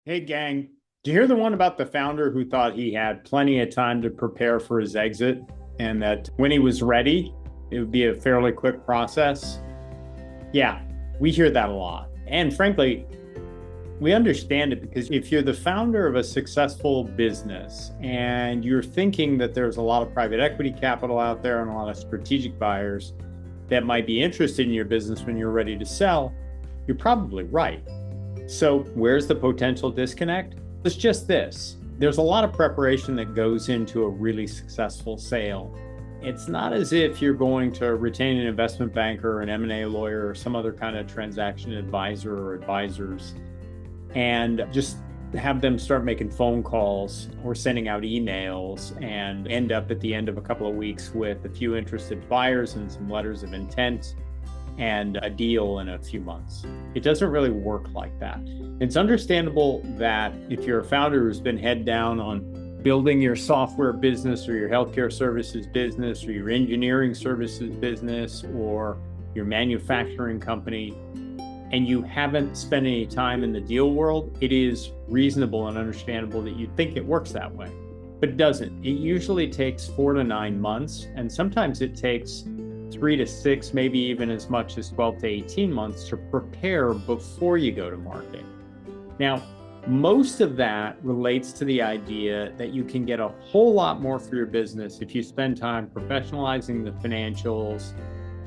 Hey, gang, did you hear the one about the founder who thought he had plenty of time to prepare for his exit and that when he was ready, it would be a fairly quick process? Yeah, we hear that a lot. And frankly, we understand it because if you're the founder of a successful business and you're thinking that there's a lot of private equity capital out there and a lot of strategic buyers that might be interested in your business when you're ready to sell, you're probably right. So where's the potential disconnect? It's just this. There's a lot of preparation that goes into a really successful sale. It's not as if you're going to retain an investment banker or an M&A lawyer or some other kind of transaction advisor or advisors and just have them start making phone calls or sending out emails and end up at the end of a couple of weeks with a few interested buyers and some letters of intent and a deal in a few months. It doesn't really work like that. It's understandable that if you're a founder who's been head down on building your software business or your healthcare services business or your engineering services business or your manufacturing company, and you haven't spent any time in the deal world, it is reasonable and understandable that you think it works that way. But it doesn't. It usually takes 4 to 9 months, and sometimes it takes 3 to 6, maybe even as much as 12 to 18 months to prepare before you go to market. Now, most of that relates to the idea that you can get a whole lot more for your business if you spend time professionalizing the financials,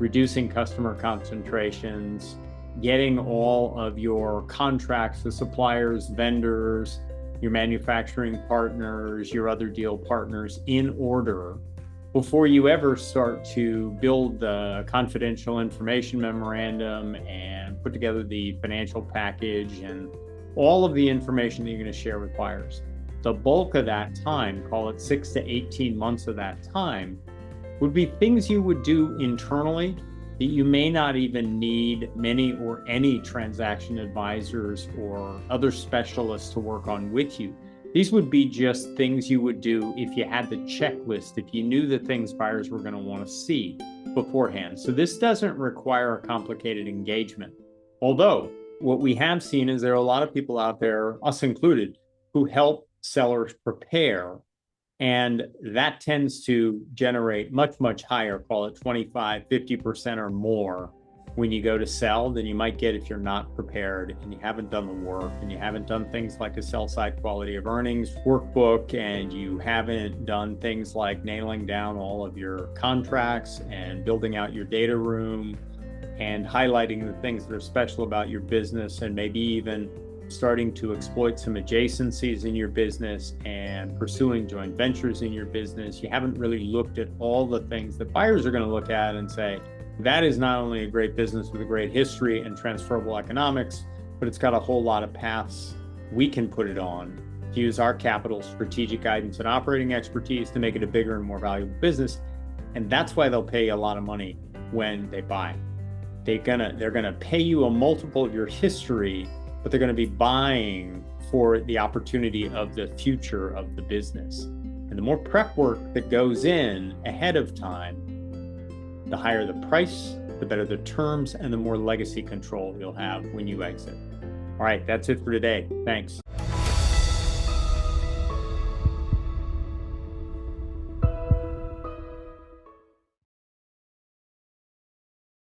reducing customer concentrations, getting all of your contracts with suppliers, vendors, your manufacturing partners, your other deal partners in order before you ever start to build the confidential information memorandum and put together the financial package and all of the information that you're going to share with buyers. The bulk of that time, call it 6 to 18 months of that time, would be things you would do internally that you may not even need many or any transaction advisors or other specialists to work on with you. These would be just things you would do if you had the checklist, if you knew the things buyers were going to want to see beforehand. So this doesn't require a complicated engagement. Although what we have seen is there are a lot of people out there, us included, who help sellers prepare. And that tends to generate much, much higher, call it 25, 50% or more when you go to sell than you might get if you're not prepared and you haven't done the work and you haven't done things like a sell side quality of earnings workbook and you haven't done things like nailing down all of your contracts and building out your data room and highlighting the things that are special about your business and maybe even starting to exploit some adjacencies in your business and pursuing joint ventures in your business. You haven't really looked at all the things that buyers are going to look at and say, that is not only a great business with a great history and transferable economics, but it's got a whole lot of paths we can put it on to use our capital, strategic guidance, and operating expertise to make it a bigger and more valuable business. And that's why they'll pay a lot of money when they buy. They're gonna pay you a multiple of your history, but they're gonna be buying for the opportunity of the future of the business. And the more prep work that goes in ahead of time, the higher the price, the better the terms, and the more legacy control you'll have when you exit. All right, that's it for today. Thanks.